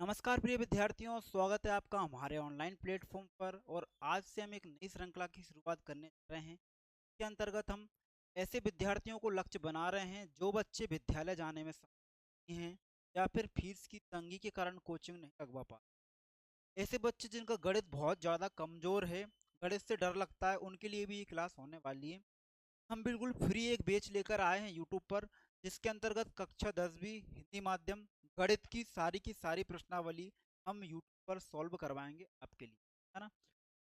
नमस्कार प्रिय विद्यार्थियों, स्वागत है आपका हमारे ऑनलाइन प्लेटफॉर्म पर। और आज से हम एक नई श्रृंखला की शुरुआत करने जा रहे हैं। इसके अंतर्गत हम ऐसे विद्यार्थियों को लक्ष्य बना रहे हैं जो बच्चे विद्यालय जाने में समर्थ हैं या फिर फीस की तंगी के कारण कोचिंग नहीं लगवा पा रहे। ऐसे बच्चे जिनका गणित बहुत ज़्यादा कमज़ोर है, गणित से डर लगता है, उनके लिए भी ये क्लास होने वाली है। हम बिल्कुल फ्री एक बैच लेकर आए हैं यूट्यूब पर, जिसके अंतर्गत कक्षा 10वीं हिंदी माध्यम गणित की सारी प्रश्नावली हम यूट्यूब पर सॉल्व करवाएंगे आपके लिए, है ना।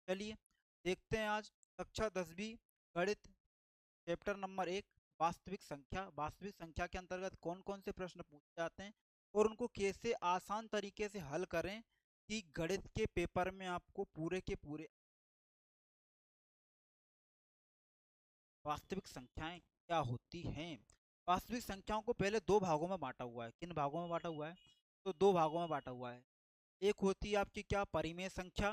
चलिए देखते हैं आज कक्षा 10वीं गणित चैप्टर नंबर 1 वास्तविक संख्या के अंतर्गत कौन कौन से प्रश्न पूछे जाते हैं और उनको कैसे आसान तरीके से हल करें कि गणित के पेपर में आपको पूरे के पूरे वास्तविक संख्याएं क्या होती हैं। वास्तविक संख्याओं को पहले दो भागों में बांटा हुआ है। किन भागों में बांटा हुआ है? तो दो भागों में बांटा हुआ है। एक होती है आपकी क्या, परिमेय संख्या,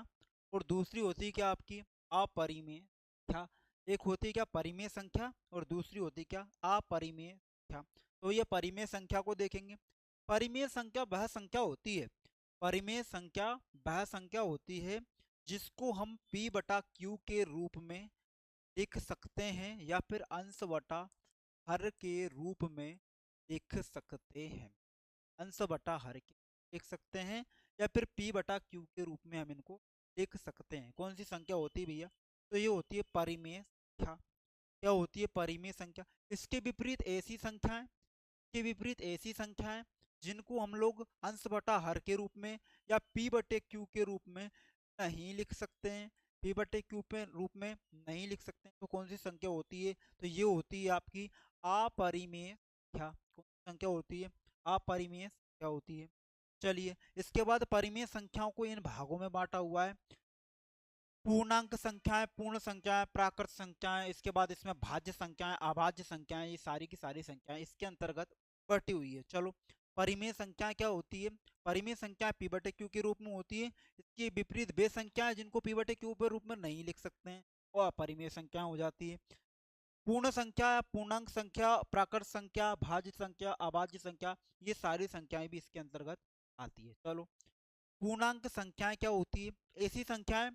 और दूसरी होती है क्या, आपकी अपरिमेय संख्या। एक होती है क्या, परिमेय संख्या, और दूसरी होती है क्या, अपरिमेय संख्या। तो ये परिमेय संख्या को देखेंगे। परिमेय संख्या वह संख्या होती है, परिमेय संख्या वह संख्या होती है जिसको हम p बटा q के रूप में लिख सकते हैं या फिर अंश बटा हर के रूप में लिख सकते हैं। अंश बटा हर के लिख सकते हैं या फिर p बटा q के रूप में हम इनको लिख सकते हैं। कौन सी संख्या होती है भैया? तो ये होती है परिमेय संख्या। क्या होती है? परिमेय संख्या। इसके विपरीत ऐसी संख्याएं, के विपरीत ऐसी संख्याएं जिनको हम लोग अंश बटा हर के रूप में या p बटे q के रूप में नहीं लिख सकते हैं, p बटे q पे रूप में नहीं लिख सकते हैं। तो कौन सी संख्या होती है? तो ये होती है आपकी अपरिमेय संख्या। कौन सी संख्या होती है? अपरिमेय संख्या होती है। चलिए इसके बाद परिमेय संख्याओं को इन भागों में बांटा हुआ है। पूर्णांक संख्याएं, पूर्ण संख्याएं, प्राकृत संख्याएं, इसके बाद इसमें भाज्य संख्याएं, अभाज्य संख्याएं, ये सारी की सारी संख्याएं इसके अंतर्गत बटी हुई है। चलो परिमेय संख्या क्या होती है? परिमेय संख्या p बटे q के रूप में होती है। इसके विपरीत वे संख्याएं जिनको p बटे q के रूप में नहीं लिख सकते हैं वो अपरिमेय संख्या हो जाती है। पूर्ण संख्या, पूर्णांक संख्या, प्राकृत संख्या, भाज्य संख्या, अभाज्य संख्या, ये सारी संख्याएं भी इसके अंतर्गत आती है। चलो पूर्णांक संख्याएं क्या होती है? ऐसी संख्याएं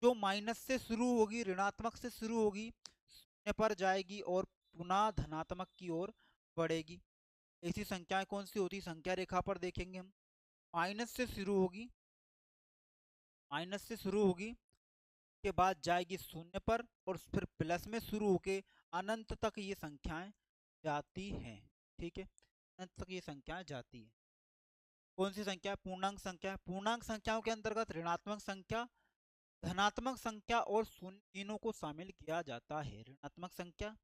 जो माइनस से शुरू होगी, ऋणात्मक से शुरू होगी, शून्य पर जाएगी और पुनः धनात्मक की ओर बढ़ेगी। ऐसी संख्याएं कौन सी होती? संख्या रेखा पर देखेंगे हम। माइनस से शुरू होगी, माइनस से शुरू होगी के बाद जाएगी शून्य पर और फिर प्लस में शुरू होके अनंत तक ये संख्याएं जाती हैं। ठीक है, अनंत तक ये संख्याएं जाती है। कौन सी संख्या? पूर्णांक संख्या। पूर्णांक संख्याओं के अंतर्गत ऋणात्मक संख्या, धनात्मक संख्या और शून्य तीनों को शामिल किया जाता है। ऋणात्मक संख्या,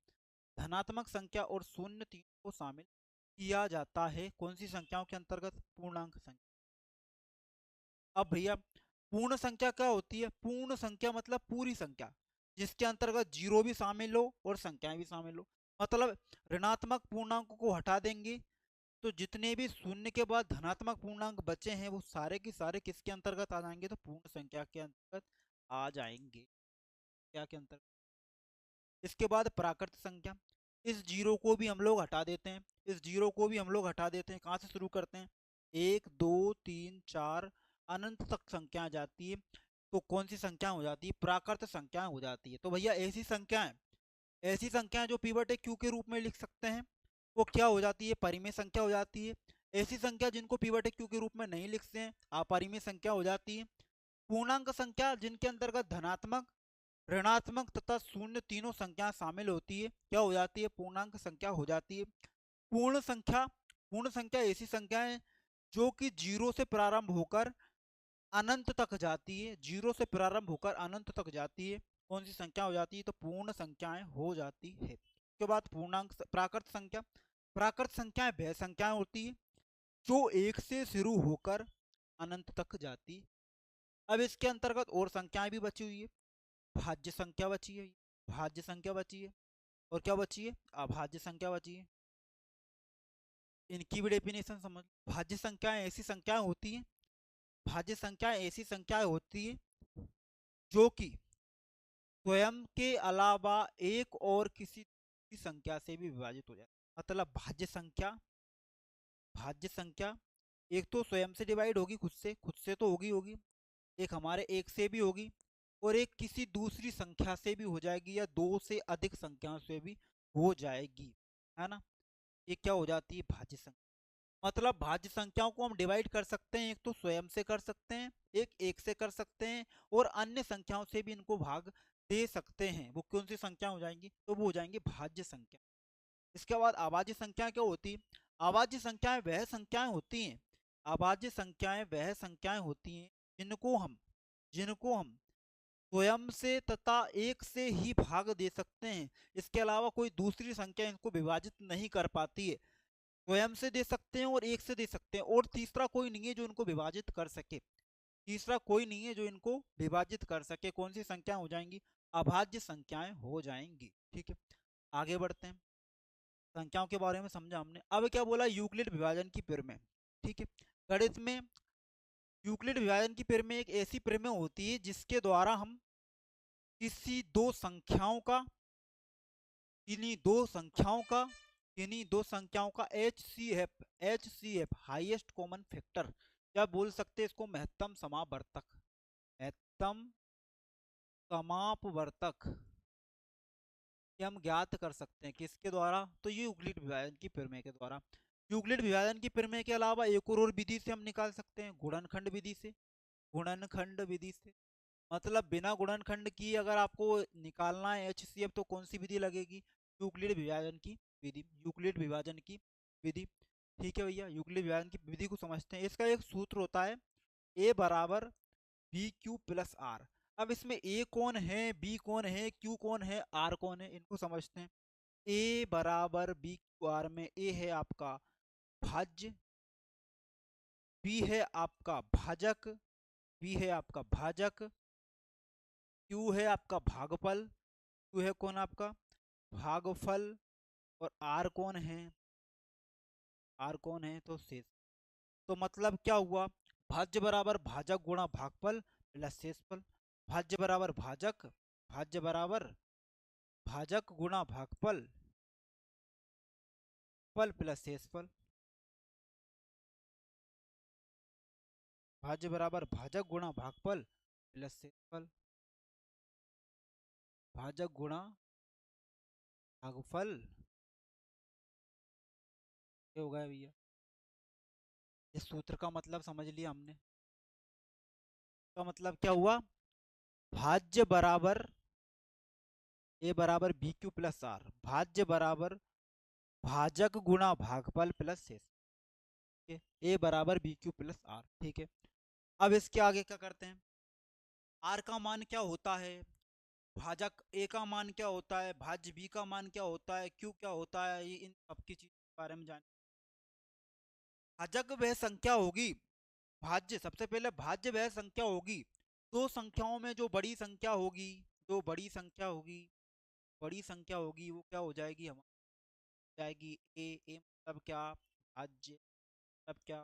धनात्मक संख्या और शून्य तीनों को शामिल किया जाता है। कौन सी संख्याओं के अंतर्गत? पूर्णांक संख्या। अब भैया पूर्ण संख्या क्या होती है? पूर्ण संख्या मतलब पूरी संख्या जिसके अंतर्गत जीरो भी शामिल हो और संख्याएं भी शामिल हो। मतलब ऋणात्मक पूर्णांक को हटा देंगे तो जितने भी शून्य के बाद धनात्मक पूर्णांक बचे हैं वो सारे के सारे किसके अंतर्गत आ जाएंगे? तो पूर्ण संख्या के अंतर्गत आ जाएंगे। क्या के अंतर्गत? इसके बाद प्राकृत संख्या। इस जीरो को भी हम लोग हटा देते हैं, इस जीरो को भी हम लोग हटा देते हैं। कहाँ से शुरू करते हैं? 1 2 3 4 अनंत तक संख्या जाती है। तो कौन सी संख्या हो जाती है? प्राकृत संख्या हो जाती है। तो भैया ऐसी संख्याएं जो पी बटे क्यू के रूप में लिख सकते हैं वो क्या हो जाती है? परिमेय संख्या हो जाती है। ऐसी संख्या जिनको पी बटे क्यू के रूप में नहीं लिखते हैं अपरिमेय संख्या हो जाती है। पूर्णांक संख्या जिनके अंतर्गत धनात्मक, ऋणात्मक तथा शून्य तीनों संख्याएं शामिल होती है क्या हो जाती है? पूर्णांक संख्या हो जाती है। पूर्ण संख्या, पूर्ण संख्या ऐसी संख्या है जो कि जीरो से प्रारंभ होकर अनंत तक जाती है, जीरो से प्रारंभ होकर अनंत तक जाती है। कौन सी संख्या हो जाती है? तो पूर्ण संख्याएं हो जाती है। उसके बाद पूर्णांक प्राकृत संख्या। प्राकृत संख्याएं वह संख्याएं होती है जो एक से शुरू होकर अनंत तक जाती है। अब इसके अंतर्गत और संख्याएं भी बची हुई है। भाज्य संख्या बची है, भाज्य संख्या बची है, और क्या बची है? अभाज्य संख्या बची है। इनकी भी डेफिनेशन समझ। भाज्य संख्याएं ऐसी संख्याएं होती हैं, भाज्य संख्याएं ऐसी संख्याएं होती है जो कि स्वयं के अलावा एक और किसी संख्या से भी विभाजित हो जाती है। मतलब भाज्य संख्या, भाज्य संख्या एक तो स्वयं से डिवाइड होगी, खुद से तो होगी, एक हमारे एक से भी होगी, और एक किसी दूसरी संख्या से भी हो जाएगी, या दो से अधिक संख्याओं से भी हो जाएगी, है ना। ये क्या हो जाती है, भाज्य संख्या। मतलब भाज्य संख्याओं को हम डिवाइड कर सकते हैं, एक तो स्वयं से कर सकते हैं, एक से कर सकते हैं, और अन्य संख्याओं से भी इनको भाग दे सकते हैं। वो कौन सी संख्या हो जाएंगी, तो वो हो जाएंगी भाज्य संख्या। इसके बाद अभाज्य संख्या क्या होती है, अभाज्य संख्याएं वह संख्याएं होती हैं, अभाज्य संख्याएं वह संख्याएं होती हैं जिनको हम स्वयं से तथा एक से ही भाग दे सकते हैं। इसके अलावा कोई दूसरी संख्या इनको विभाजित नहीं कर पाती है। स्वयं से दे सकते हैं और एक से दे सकते हैं, और तीसरा कोई नहीं है जो इनको विभाजित कर सके, तीसरा कोई नहीं है जो इनको विभाजित कर सके। कौन सी संख्याएं हो जाएंगी, अभाज्य संख्याएं हो जाएंगी। ठीक है, आगे बढ़ते हैं। संख्याओं के बारे में समझा हमने। अब क्या बोला, यूक्लिड विभाजन की प्रमेय। ठीक है, गणित में यूक्लिड विभाजन की प्रमेय एक ऐसी प्रमेय होती है जिसके द्वारा हम किसी दो संख्याओं का किन्हीं दो संख्याओं का किन्हीं दो संख्याओं का H C F highest common factor, या बोल सकते हैं इसको महत्तम समापवर्तक, महत्तम समापवर्तक, ये हम ज्ञात कर सकते हैं किसके द्वारा, तो ये यूक्लिड विभाजन की प्रमेय के द्वारा। यूक्लिड विभाजन की प्रमेय के अलावा एक और विधि से हम निकाल सकते हैं, गुणनखंड विधि से। गुणनखंड विधि से मतलब बिना गुणनखंड की अगर आपको निकालना है एचसीएफ, तो कौन सी विधि लगेगी, यूक्लिड विभाजन की विधि, यूक्लिड विभाजन की विधि। ठीक है भैया, यूक्लिड विभाजन की विधि को समझते हैं। इसका एक सूत्र होता है, ए बराबर बी क्यू प्लस आर। अब इसमें ए कौन है, बी कौन है, क्यू कौन है, आर कौन है, इनको समझते हैं। ए बराबर बी क्यू आर में ए है आपका भाज्य, बी है आपका भाजक, बी है आपका भाजक, क्यू है आपका भागफल, क्यू है कौन आपका भागफल, और आर कौन है, आर कौन है तो शेष। तो मतलब क्या हुआ, भाज्य बराबर भाजक गुणा भागफल प्लस शेषफल, भाज्य बराबर भाजक, भाज्य बराबर भाजक गुणा भागफल फल प्लस शेषफल, भाज्य बराबर भाजक गुणा भागफल प्लस शेषफल, भाजक गुणा भागफल। ये हो गया भैया, इस सूत्र का मतलब समझ लिया हमने। का मतलब क्या हुआ, भाज्य बराबर ए बराबर बी क्यू प्लस आर, भाज्य बराबर भाजक गुणा भागफल प्लस शेष। ठीक है, ए बराबर बी क्यू प्लस आर। ठीक है, अब इसके आगे क्या करते हैं, आर का मान क्या होता है, भाजक ए का मान क्या होता है, भाज्य बी का मान क्या होता है, क्यू क्या होता है, ये इन सबकी चीज के बारे में जान। भाजक वह संख्या होगी, भाज्य सबसे पहले भाज्य वह संख्या होगी, दो संख्याओं में जो बड़ी संख्या होगी, जो बड़ी संख्या होगी, बड़ी संख्या होगी वो क्या हो जाएगी, हम जाएगी ए मतलब क्या, भाज्य मतलब क्या,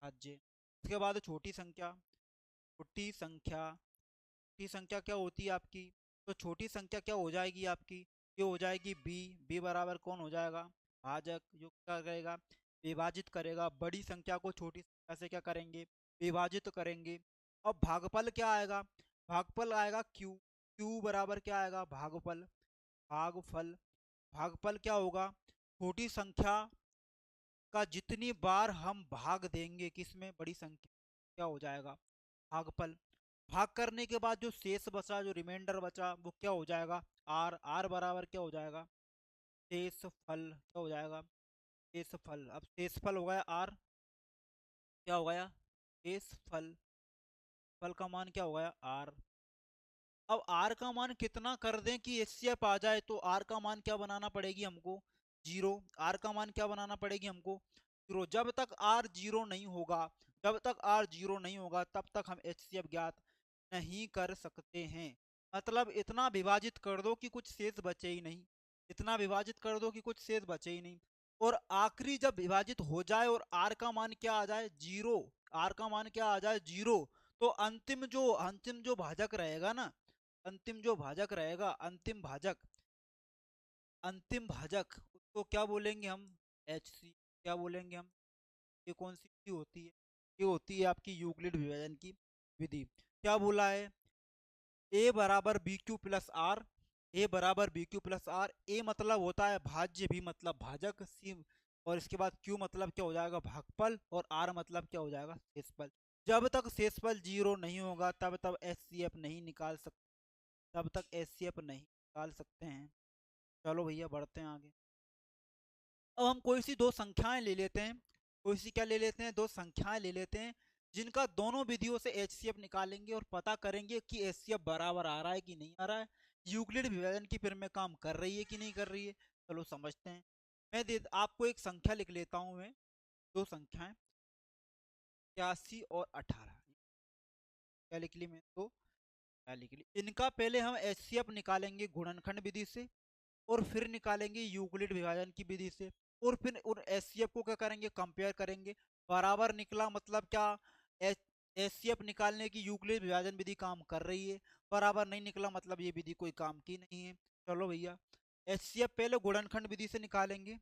भाज्य। उसके बाद छोटी संख्या, छोटी संख्या, छोटी संख्या क्या होती है आपकी, तो छोटी संख्या क्या हो जाएगी आपकी, ये हो जाएगी बी, बी बराबर कौन हो जाएगा, भाजक, जो क्या करेगा, विभाजित करेगा, बड़ी संख्या को छोटी संख्या से क्या करेंगे, विभाजित करेंगे। अब भागफल क्या आएगा, भागफल आएगा क्यू, क्यू बराबर क्या आएगा, भागफल, भागफल, भागफल क्या होगा, छोटी संख्या का जितनी बार हम भाग देंगे किसमें, बड़ी संख्या, क्या हो जाएगा, भागफल। भाग करने के बाद जो शेष बचा, जो रिमाइंडर बचा, वो क्या हो जाएगा, आर, आर बराबर क्या हो जाएगा, शेषफल, क्या हो जाएगा, शेषफल। अब शेषफल हो गया आर, क्या हो गया, शेषफल, फल का मान क्या हो गया आर। अब आर का मान कितना कर दें कि एचसीएफ आ जाए, तो आर का मान क्या बनाना पड़ेगी हमको, जीरो। आर का मान क्या बनाना पड़ेगी हमको, जीरो। जब तक आर जीरो नहीं होगा, जब तक आर जीरो नहीं होगा, तब तक हम एचसीएफ ज्ञात नहीं कर सकते हैं। मतलब इतना विभाजित कर दो कि कुछ शेष बचे ही नहीं, इतना विभाजित कर दो कि कुछ शेष बचे ही नहीं, और आखिरी जब विभाजित हो जाए और आर का मान क्या आ जाए, जीरो, आर का मान क्या आ जाए, जीरो, तो अंतिम जो भाजक रहेगा ना, अंतिम जो भाजक रहेगा, अंतिम भाजक, अंतिम भाजक, उसको क्या बोलेंगे हम, एच सी, क्या बोलेंगे हम, ये कौन सी विधि होती है, ये होती है आपकी यूक्लिड विभाजन की विधि। क्या बोला है, ए बराबर बी क्यू प्लस आर, ए बराबर बी क्यू प्लस आर। ए मतलब होता है भाज्य, भी मतलब भाजक, सी और इसके बाद क्यू मतलब क्या हो जाएगा, भागफल, और आर मतलब क्या हो जाएगा, शेषफल। जब तक शेषफल जीरो नहीं होगा तब तक एचसीएफ नहीं निकाल सकते, तब तक एचसीएफ नहीं निकाल सकते हैं। चलो भैया बढ़ते हैं आगे। अब हम कोई सी दो संख्याएं ले लेते हैं, कोई सी क्या ले लेते हैं, दो संख्याएं ले लेते हैं जिनका दोनों विधियों से एचसीएफ निकालेंगे और पता करेंगे कि एचसीएफ बराबर आ रहा है कि नहीं आ रहा है, यूक्लिड विभाजन की फिर में काम कर रही है कि नहीं कर रही है। चलो समझते हैं। आपको एक संख्या लिख लेता हूं मैं, दो संख्याएं 81 और 18। क्या लिख ली मैं, दो क्या लिख ली। इनका पहले हम एचसीएफ निकालेंगे गुणनखंड विधि से, और फिर निकालेंगे यूक्लिड विभाजन की विधि से, और फिर उन एचसीएफ को क्या करेंगे, कंपेयर करेंगे। बराबर निकला मतलब क्या, एचसीएफ निकालने की यूक्लिड विभाजन विधि काम कर रही है, बराबर नहीं निकला मतलब ये विधि कोई काम की नहीं है। चलो भैया, एचसीएफ पहले गुणनखंड विधि से निकालेंगे।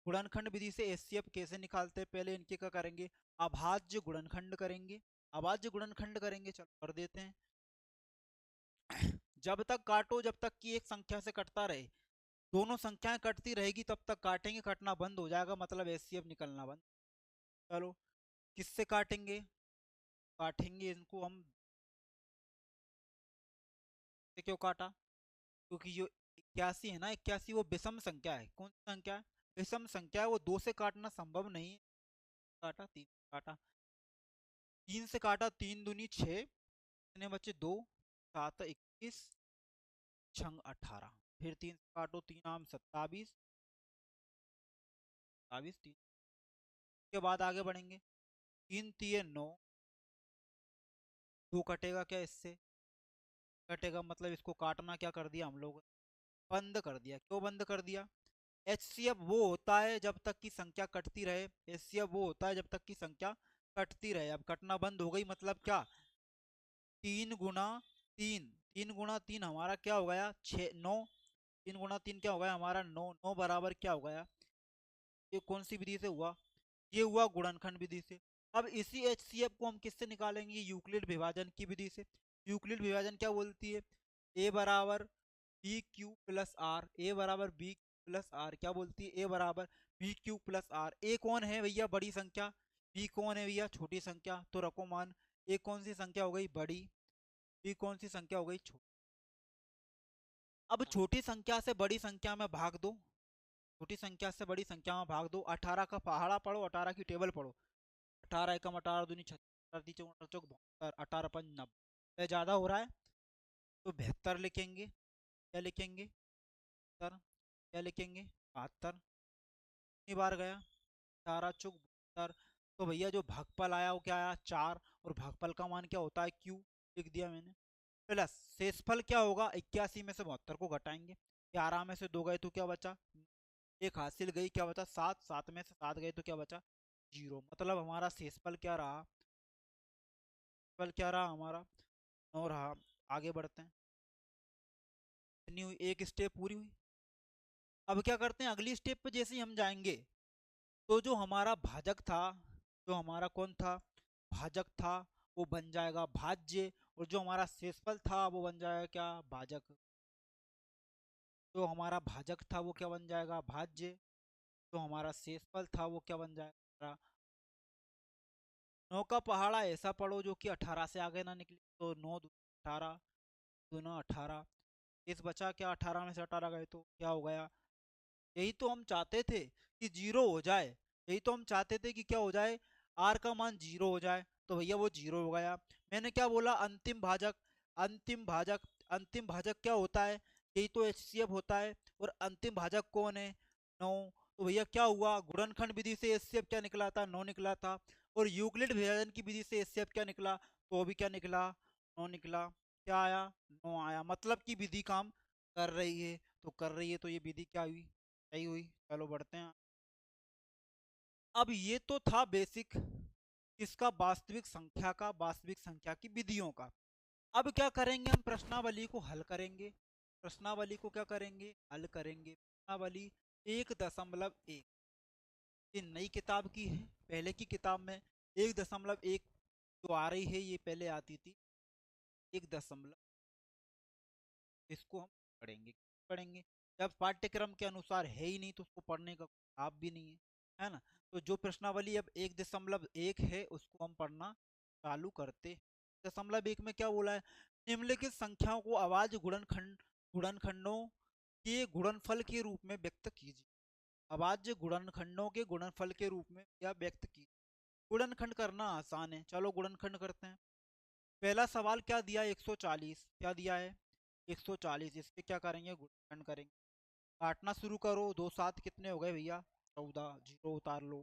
गुणनखंड विधि से एचसीएफ कैसे निकालते हैं, पहले इनके क्या करेंगे, अभाज्य गुणनखंड करेंगे, अभाज्य गुणनखंड करेंगे। चलो कर देते हैं। जब तक काटो जब तक कि एक संख्या से कटता रहे, दोनों संख्याएं कटती रहेगी तब तक काटेंगे, कटना बंद हो जाएगा मतलब एचसीएफ निकलना बंद। चलो किससे काटेंगे, काटेंगे इनको हम, से क्यों काटा, क्योंकि जो 81 है ना, 81 वो विषम संख्या है। कौन सी संख्या है, विषम संख्या है, वो दो से काटना संभव नहीं है। काटा, तीन से काटा, तीन से काटा, तीन दूनी छः, कितने बच्चे, दो, सात 21, छंग 18, फिर तीन से काटो, तीन आम 27, 27 तीन के बाद आगे बढ़ेंगे। तीन तिये 9, दो कटेगा क्या इससे, कटेगा मतलब इसको काटना क्या कर दिया हम लोग, बंद कर दिया। क्यों बंद कर दिया, एचसीएफ वो होता है जब तक की संख्या कटती रहे, एचसीएफ वो होता है जब तक की संख्या कटती रहे। अब कटना बंद हो गई मतलब क्या, तीन गुना तीन, तीन गुना तीन हमारा क्या हो गया, छः, नौ, तीन गुना तीन क्या हो गया हमारा, नौ, नौ बराबर क्या हो गया, ये कौन सी विधि से हुआ, ये हुआ गुणनखंड विधि से। अब इसी एचसीएफ को हम किससे निकालेंगे, यूक्लिड विभाजन की विधि से। यूक्लिड विभाजन क्या बोलती है, ए बराबर बी क्यू प्लस आर, ए बराबर बी प्लस आर, क्या बोलती है, ए बराबर बी क्यू प्लस आर। ए कौन है भैया, बड़ी संख्या, बी कौन है भैया, छोटी संख्या, तो रखो मान। ए कौन सी संख्या हो गई, बड़ी, बी कौन सी संख्या हो गई, छोटी। अब छोटी संख्या से बड़ी संख्या में भाग दो, छोटी संख्या से बड़ी संख्या में भाग दो। 18 का पहाड़ा पढ़ो, 18 की टेबल पढ़ो। 18 एकम 18 दूनी 36, 72, 18 पंच 90, ज्यादा हो रहा है तो 72 लिखेंगे। क्या लिखेंगे, 72, क्या लिखेंगे, 72, कितनी बार गया, 18 चौक 72। तो भैया जो भागफल आया वो क्या आया, 4, और भागफल का मान क्या होता है, क्यू, लिख दिया मैंने। प्लस शेषफल क्या होगा, 81 में से 72 को घटाएंगे, 11 में से 2 गए तो क्या बचा, एक हासिल गई, क्या बचा 7, 7 में से 7 गए तो क्या बचा, जीरो। मतलब हमारा शेषफल क्या रहा, शेषफल क्या रहा हमारा, 9 रहा। आगे बढ़ते हैं, कितनी हुई, एक स्टेप पूरी हुई। अब क्या करते हैं, अगली स्टेप पे जैसे ही हम जाएंगे तो जो हमारा भाजक था, जो हमारा कौन था, भाजक था, वो बन जाएगा भाज्य, और जो हमारा शेषफल था वो बन जाएगा क्या, भाजक। जो हमारा भाजक था वो क्या बन जाएगा, भाज्य, जो हमारा शेषफल था वो क्या बन जाएगा। 9 का पहाड़ा ऐसा पढ़ो जो कि 18 से आगे ना निकले, तो 9 18, दूना 18, इस बचा क्या, 18 में से 18 गए तो क्या हो गया। यही तो हम चाहते थे कि जीरो हो जाए, यही तो हम चाहते थे कि क्या हो जाए, आर का मान जीरो हो जाए। तो भैया वो जीरो हो गया। मैंने क्या बोला, अंतिम भाजक, अंतिम भाजक, अंतिम भाजक क्या होता है, यही तो एचसीएफ होता है। और अंतिम भाजक कौन है, 9। तो भैया क्या हुआ, गुणनखंड विधि से एचसीएफ क्या निकला था, 9 निकला था। और यूक्लिड विभाजन की विधि से एचसीएफ क्या निकला, तो भी क्या निकला, 9 निकला। क्या आया, 9 आया, मतलब कि विधि काम कर रही है। तो कर रही है तो ये विधि क्या हुई, सही हुई। चलो बढ़ते हैं। अब ये तो था बेसिक इसका, वास्तविक संख्या का, वास्तविक संख्या की विधियों का। अब क्या करेंगे, हम प्रश्नावली को हल करेंगे। प्रश्नावली को क्या करेंगे, हल करेंगे। प्रश्नावली 1.1, ये नई किताब की है, पहले की किताब में 1.1 जो आ रही है ये पहले आती थी 1 दशमलव, इसको हम पढ़ेंगे जब पाठ्यक्रम के अनुसार है ही नहीं तो उसको पढ़ने का लाभ भी नहीं है ना। तो जो प्रश्नावली अब 1.1 है उसको हम पढ़ना चालू करते हैं। 1.1 में क्या बोला है, निम्नलिखित संख्याओं को अभाज्य गुणनखंडों के गुणनफल के रूप में व्यक्त कीजिए। अभाज्य गुणनखंडों के गुणनफल के रूप में क्या व्यक्त कीजिए। गुणनखंड करना आसान है, चलो गुणनखंड करते हैं। पहला सवाल क्या दिया है, 140 क्या दिया है 140, इसके क्या करेंगे गुणनखंड करेंगे। काटना शुरू करो, 2 7 कितने हो गए भैया 14, जीरो उतार लो।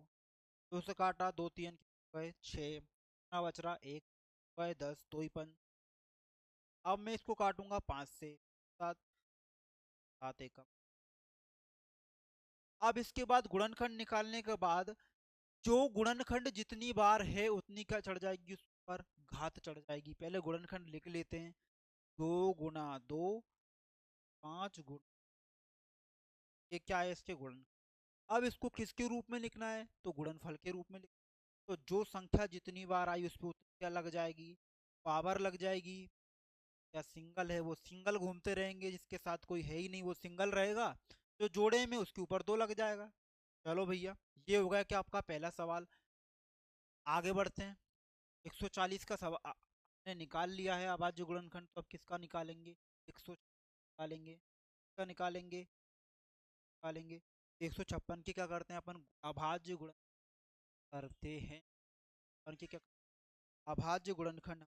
2 से काटा 2 3 गए 6, कितना बच रहा 1 गए 10, 2 ही 5। अब मैं इसको काटूंगा 5 से, 7 7 एकम। अब इसके बाद गुणनखंड निकालने के बाद जो गुणनखंड जितनी बार है उतनी क्या चढ़ जाएगी उस पर, घात चढ़ जाएगी। पहले गुणनखंड लिख लेते हैं, 2 × 2 5 ये क्या है इसके गुणन। अब इसको किसके रूप में लिखना है तो गुणनफल के रूप में लिख। तो जो संख्या जितनी बार आई उस पर उतनी क्या लग जाएगी, पावर लग जाएगी। या सिंगल है वो सिंगल घूमते रहेंगे, जिसके साथ कोई है ही नहीं वो सिंगल रहेगा, जो जोड़े में उसके ऊपर 2 लग जाएगा। चलो भैया ये हो गया क्या आपका पहला सवाल। आगे बढ़ते हैं। 140 का सवाल आपने निकाल लिया है अभाज्य गुणनखंड, तो अब किसका निकालेंगे 140 निकालेंगे, किसका निकालेंगे 156 की क्या करते हैं अपन अभाज्य गुणन करते हैं। और की क्या अभाज्य गुणनखंड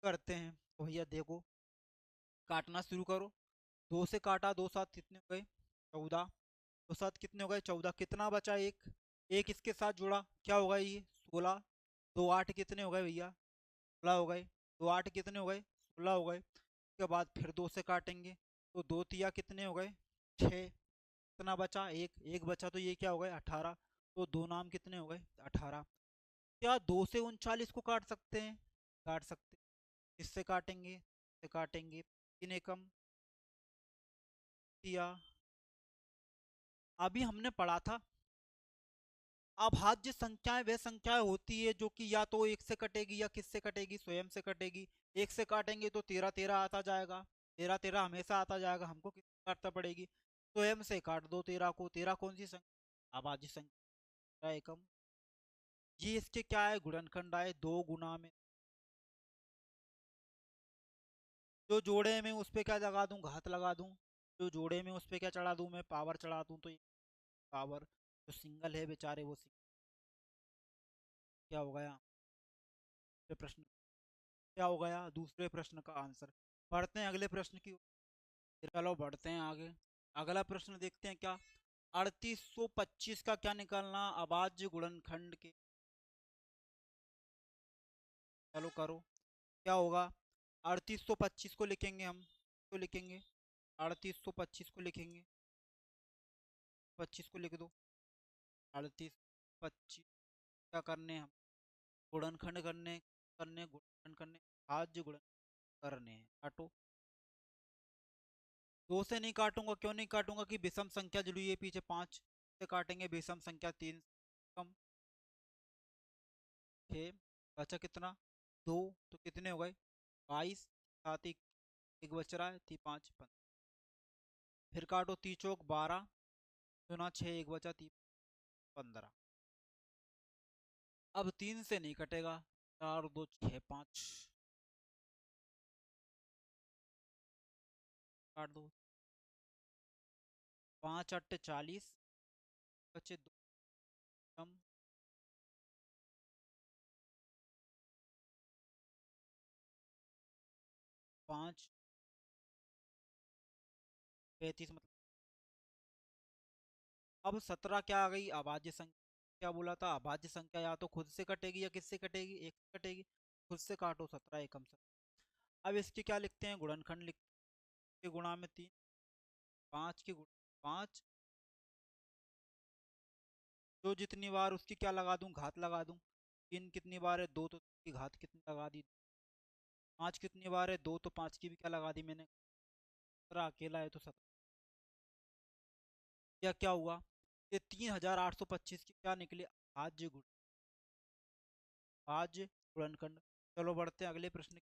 करते हैं। तो भैया देखो काटना शुरू करो, 2 से काटा 2 7 कितने हो गए 14, 2 7 कितने हो गए 14, कितना बचा एक, एक इसके साथ जुड़ा क्या होगा ये 16, 2 8 कितने हो गए भैया 16 हो गए, 2 8 कितने हो गए 16 हो गए। उसके बाद फिर 2 से काटेंगे तो 2 तिया कितने हो गए 6, कितना बचा एक बचा तो ये क्या हो गए 18, तो दो नाम कितने हो गए 18। क्या 2 से 39 को काट सकते हैं, काट सकते, किससे काटेंगे से काटेंगे 3 एकम दिया। अभी हमने पढ़ा था अभाज्य संख्याएं वे संख्याएं होती है जो कि या तो 1 से कटेगी या किससे कटेगी स्वयं से कटेगी। 1 से काटेंगे तो 13 13 आता जाएगा, 13 13 हमेशा आता जाएगा, हमको किससे काटना पड़ेगी स्वयं से काट दो 13 को। 13 कौन सी संख्या अभाज्य संख्या एकम। ये इसके क्या है गुणनखंड आए 2 गुना में, जो जोड़े में उस पर क्या लगा दूं घात लगा दूं, जो जोड़े में उस पर क्या चढ़ा दूं मैं पावर चढ़ा दूं, तो ये पावर, जो सिंगल है बेचारे वो सिंगल क्या हो गया प्रश्न, क्या हो गया दूसरे प्रश्न का आंसर। बढ़ते हैं अगले प्रश्न की ओर। चलो बढ़ते हैं आगे। अगला प्रश्न देखते हैं क्या 3825 का क्या निकालना अभाज्य गुणनखंड के। चलो करो क्या होगा 3825 को लिखेंगे हम, तो लिखेंगे 3825 को लिखेंगे, 25 को लिख दो 3825 क्या करने हैं हम गुणनखंड करने करने गुणनखंड करने अभाज्य गुणन करने हैं। काटो, 2 से नहीं काटूंगा, क्यों नहीं काटूंगा कि विषम संख्या जुड़ी है पीछे, 5 से काटेंगे विषम संख्या 3 कम 6, बचा कितना 2, तो कितने हो गए 22, साथ ही एक बच रहा है थी 5 फिर काटो 3 चौक 12, सुना 6 एक बचा थी 15। अब 3 से नहीं कटेगा, 4 2 6 5 काट दो, 5 8 40 बचे 2 कम 5 35 मतलब। अब 17 क्या आ गई अभाज्य संख्या, क्या बोला था अभाज्य संख्या या तो खुद से कटेगी या किससे कटेगी एक से कटेगी, खुद से काटो 17 एकम से। अब इसके क्या लिखते हैं गुणनखंड लिखते हैं, गुणा में 3 5 के गुण 5, जो जितनी बार उसकी क्या लगा दूं घात लगा दूं, 3 कितनी बार है 2, तो की घात कितनी लगा दी, 5 कितनी बार है 2, तो 5 की भी क्या लगा दी मैंने 17, अकेला है तो 17। या क्या हुआ ये 3825 की क्या निकले अभाज्य गुण। अभाज्य गुणनखंड। चलो बढ़ते हैं अगले प्रश्न।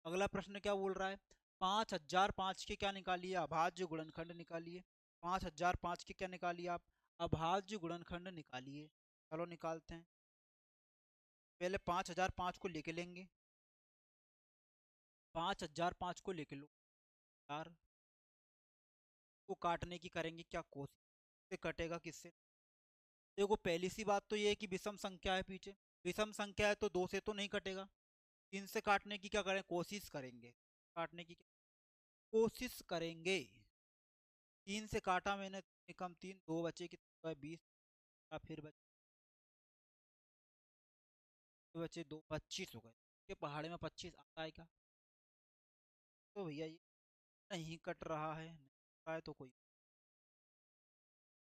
अगला प्रश्न क्या बोल रहा है, 5005 के क्या निकालिए, अभाज्य गुणनखंड निकालिए। 5005 के क्या निकालिए आप, अभाज्य गुणनखंड निकालिए। चलो निकालते हैं। पहले 5005 को लेके लेंगे, 5005 को लेके लो यार, को काटने की करेंगे क्या कोशिश, से कटेगा किससे। देखो पहली सी बात तो ये है कि विषम संख्या है पीछे, विषम संख्या है तो दो से तो नहीं कटेगा, तीन से काटने की क्या करें, कोशिश करेंगे, काटने की कोशिश करेंगे। तीन से काटा मैंने, कम तीन, दो बचे कितने, 20, फिर बचे दो, 25 हो गए। के पहाड़े में 25 आता है क्या, तो भैया ये नहीं कट रहा है, नहीं कट रहा है तो कोई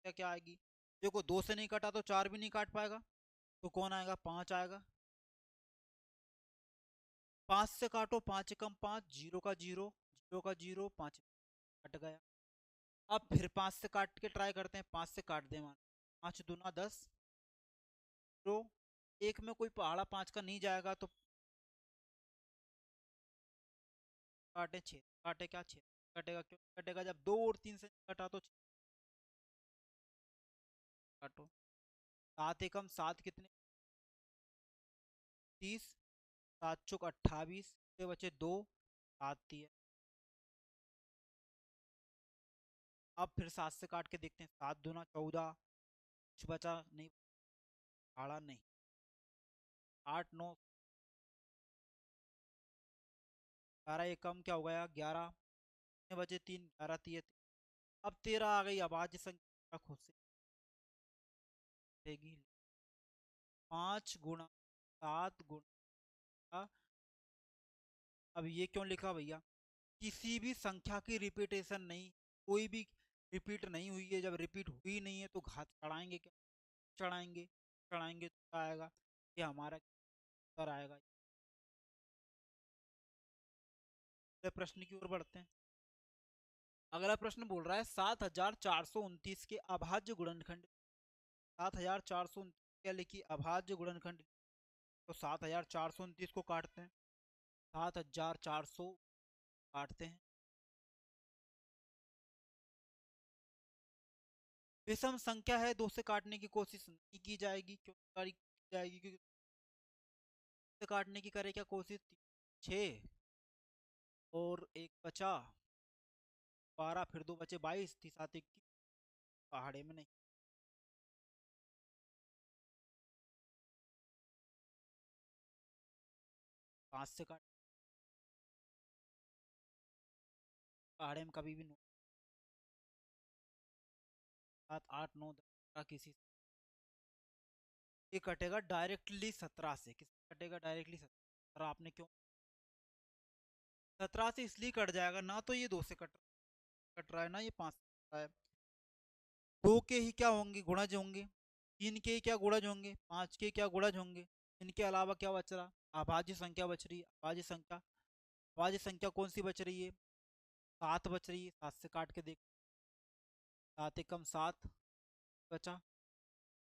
क्या क्या आएगी। देखो दो से नहीं कटा तो चार भी नहीं काट पाएगा, तो कौन आएगा, पांच आएगा। पांच से काटो, पांच एकम पांच, जीरो का जीरो, जीरो का जीरो, पांच कट गया। अब फिर पांच से काट के ट्राई करते हैं, पांच से काट दे मान, पांच दूना 10, तो एक में कोई पहाड़ा पांच का नहीं जाएगा तो काटे छः, काटे क्या छः कटेगा, क्यों कटेगा, जब दो और तीन से कटा तो छः काटो। सात एकम सात कितने, 30, सात चौक 28, से बचे दो, सात दिए। अब फिर सात से काट के देखते हैं, सात दूना 14, कुछ बचा नहीं, पहाड़ा नहीं, आठ नौ, 11 एकम क्या हो गया, 11, कितने बचे तीन, 11 तीय। अब 13 आ गई, अब आज संख्या खुद से देगी, 5 गुणा 7 गुणा। अब ये क्यों लिखा भैया, किसी भी संख्या की रिपीटेशन नहीं, कोई भी रिपीट नहीं हुई है, जब रिपीट हुई नहीं है तो घात चढ़ाएंगे क्या, चढ़ाएंगे, चढ़ाएंगे तो आएगा, ये हमारा उत्तर आएगा। अगले प्रश्न की ओर बढ़ते हैं। अगला प्रश्न बोल रहा है 7429 के अभाज्य गुणनखंड, 7429 क्या लिखी, अभाज्य गुणनखंड। तो 7429 को काटते हैं, 7400 काटते हैं। विषम संख्या है, दो से काटने की कोशिश नहीं की जाएगी, क्यों की जाएगी, क्योंकि से काटने की करे क्या कोशिश, छः और एक बचा 12, फिर दो बचे 22, थी सात 21, पहाड़े में नहीं। पाँच से काट, पहाड़े में कभी भी नो, सात आठ नौ 10 किसी से। ये कटेगा डायरेक्टली 17 से, किस कटेगा डायरेक्टली 17, आपने क्यों, 17 से इसलिए कट जाएगा ना, तो ये दो से कट रहा है ना, ये पाँच से कट रहा है। दो के ही क्या होंगे, गुणज होंगे, तीन के ही क्या गुणज होंगे, पांच के क्या गुणज होंगे, इनके अलावा क्या बच रहा, अभाज्य संख्या बच रही है, अभाज्य संख्या, अभाज्य संख्या कौन सी बच रही है, सात बच रही है, सात से काट के देख, सात एकम सात बचा,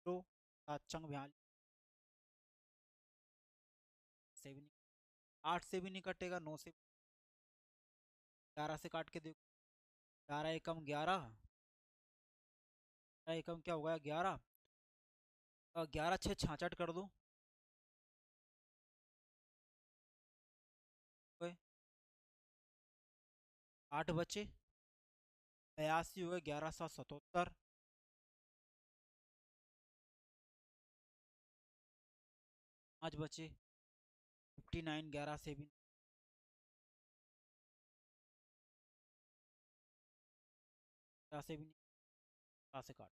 तो सात चंग 42, से भी नहीं, आठ से भी नहीं कटेगा, नौ से, 11 से काट के देखो, 11 एकम 11, 11 एकम क्या हो गया 11, 11 छः 66 कर दो, आठ बचे, 82 हो गए, 11 7 77, पाँच बचे 59, 11 से भी, 11 से भी नहीं, 11 से काट,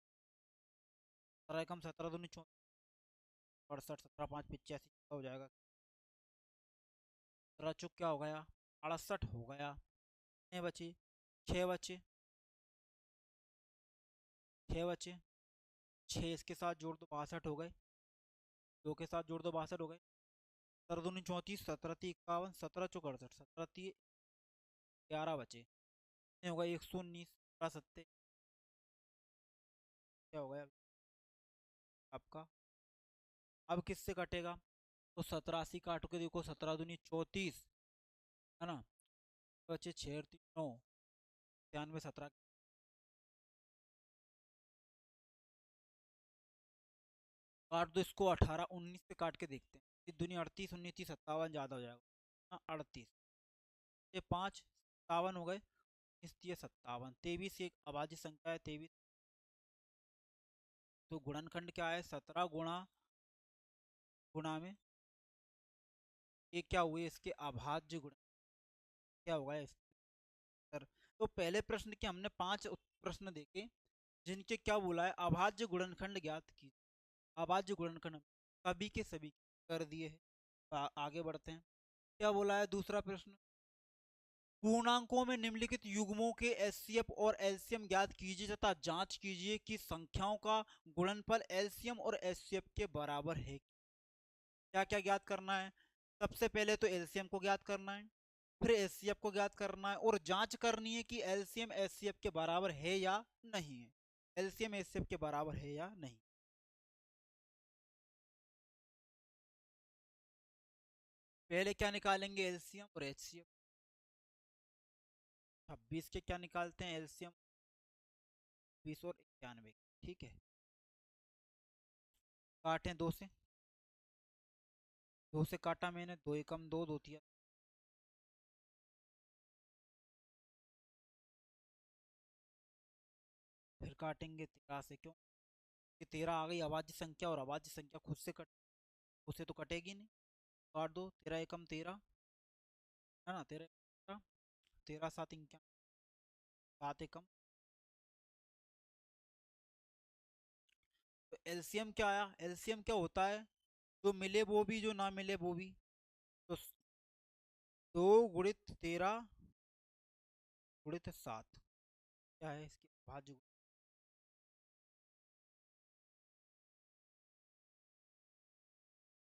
17 एकम 17 दूनी 64, 17 5 85 हो जाएगा, 17 चुक क्या हो गया 68 हो गया, कितने बचे, छः बचे, छः बचे, छः इसके साथ जोड़ दो 62 हो गए, दो के साथ जोड़ दो 62 हो गए, 17 दूनी 34, 17 3 51, 17 चौक 68, 17 3 11 बचे, कितने हो गए 119, 17 क्या हो गया आपका। अब किससे कटेगा, तो 87 काट के देखो, 17 दूनी 34 है ना, बचे 6 3 9 93 17 काट दो इसको, 18 19 से काट के देखते हैं, ये दुनिया 38 19 30 57 ज़्यादा हो जाएगा। हाँ 38, ये 5 57 हो गए, इस 57 23 एक अभाज्य संख्या है 23। तो गुणनखंड क्या है, 17 गुणा में ये क्या हुए, इसके अभाज्य गुण क्या होगा सर। तो पहले प्रश्न के हमने 5 प्रश्न देखे जिनके क्या बोला है, अभाज्य गुणनखंड ज्ञात की। अभाज्य गुणनखंड सभी के सभी कर दिए हैं। आगे बढ़ते हैं, क्या बोला है दूसरा प्रश्न, पूर्णांकों में निम्नलिखित युग्मों के एचसीएफ और एलसीएम ज्ञात कीजिए तथा जांच कीजिए कि संख्याओं का गुणनफल एलसीएम और एचसीएफ के बराबर है। क्या क्या ज्ञात करना है, सबसे पहले तो एलसीएम को ज्ञात करना है, फिर एचसीएफ को ज्ञात करना है और जांच करनी है कि एलसीएम एचसीएफ के बराबर है या नहीं है। एलसीएम एचसीएफ के बराबर है या नहीं। पहले क्या निकालेंगे, एलसीएम और एचसीएफ। 26 के क्या निकालते हैं, एलसीएम 20 और 91, ठीक है। काटें 2 से, 2 से काटा मैंने, 2 एकम 2 2 तिया, फिर काटेंगे 13 से, क्यों कि 13 आ गई अभाज्य संख्या और अभाज्य संख्या खुद से कट, उससे तो कटेगी नहीं। काट दो, 13 एकम 13 है ना, 13 13 7 इक्यावन, 7 एकम। तो एलसीएम क्या आया, एलसीएम क्या होता है, जो मिले वो भी जो ना मिले वो भी। तो 2 गुणित 13 गुणित 7 क्या है इसके भाज्य,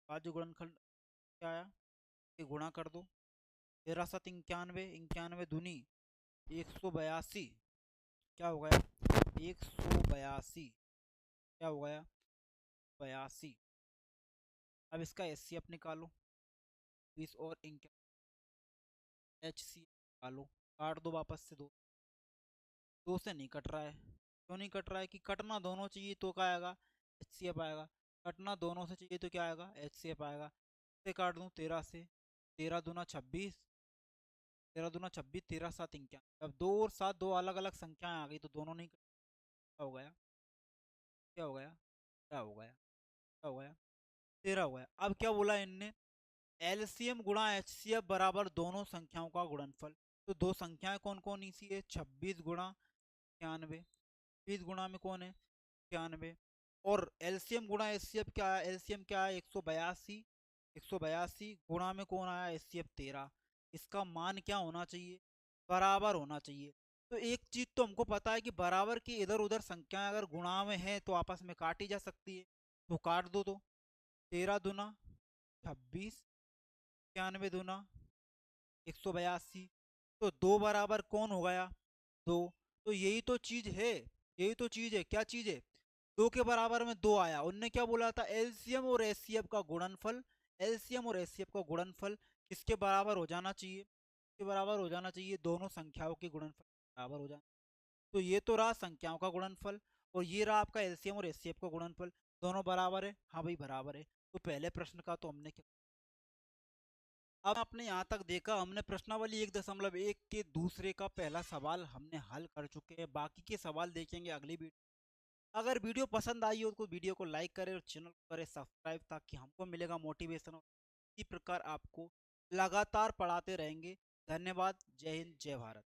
भाज्य गुणनखंड क्या आया, ये गुणा कर दो, 13 7 91, 91 दूनी 182, क्या हो गया 182, क्या हो गया 82। अब इसका एचसीएफ निकालो, 20 और इंक एचसीएफ निकालो, काट दो वापस से, 2 2 से नहीं कट रहा है, क्यों नहीं कट रहा है कि कटना दोनों चाहिए तो क्या आएगा, एचसीएफ आएगा। कटना दोनों से चाहिए तो क्या आएगा, एचसीएफ आएगा। से काट दूं 13 से, 13 दूना 26, 13 दूना 26, 13 7 इक्यावन। अब 2 और 7 दो अलग अलग संख्याएं आ गई तो दोनों नहीं, क्या हो गया, क्या हो गया, क्या हो गया, क्या हो गया, 13 हो गया। अब क्या बोला इनने, एलसीएम गुणा एचसीएफ बराबर दोनों संख्याओं का गुणनफल। तो दो संख्याएं कौन कौन सी है, 26 गुणा 91, 20 गुणा में कौन है 91, और एलसीएम गुणा एचसीएफ क्या है, एलसीएम क्या है 182, 182 गुणा में कौन आया एचसीएफ 13। इसका मान क्या होना चाहिए, बराबर होना चाहिए। तो एक चीज तो हमको पता है कि बराबर की इधर उधर संख्याएं अगर गुणा में है तो आपस में काटी जा सकती है, तो काट दो। तो 13 दूना 26, 91 दूना 182, तो दो बराबर कौन हो गया, दो। तो यही तो चीज है, यही तो चीज है, क्या चीज है, दो के बराबर में दो आया। उनने क्या बोला था, एलसीएम और एचसीएफ का गुणनफल, एलसीएम और एचसीएफ का गुणनफल किसके बराबर हो जाना चाहिए, के बराबर हो जाना चाहिए, दोनों संख्याओं के गुणनफल बराबर हो जाना। तो ये तो रहा संख्याओं का गुणनफल, और ये रहा आपका एलसीएम और एचसीएफ का गुणनफल, दोनों बराबर है, हाँ भाई बराबर है। तो पहले प्रश्न का तो हमने क्या, अब आपने यहाँ तक देखा, हमने प्रश्नावली 1.1 के दूसरे का पहला सवाल हमने हल कर चुके हैं। बाकी के सवाल देखेंगे अगली वीडियो। अगर वीडियो पसंद आई हो तो वीडियो को लाइक करें और चैनल को करें सब्सक्राइब, ताकि हमको मिलेगा मोटिवेशन और इसी प्रकार आपको लगातार पढ़ाते रहेंगे। धन्यवाद, जय हिंद, जय भारत।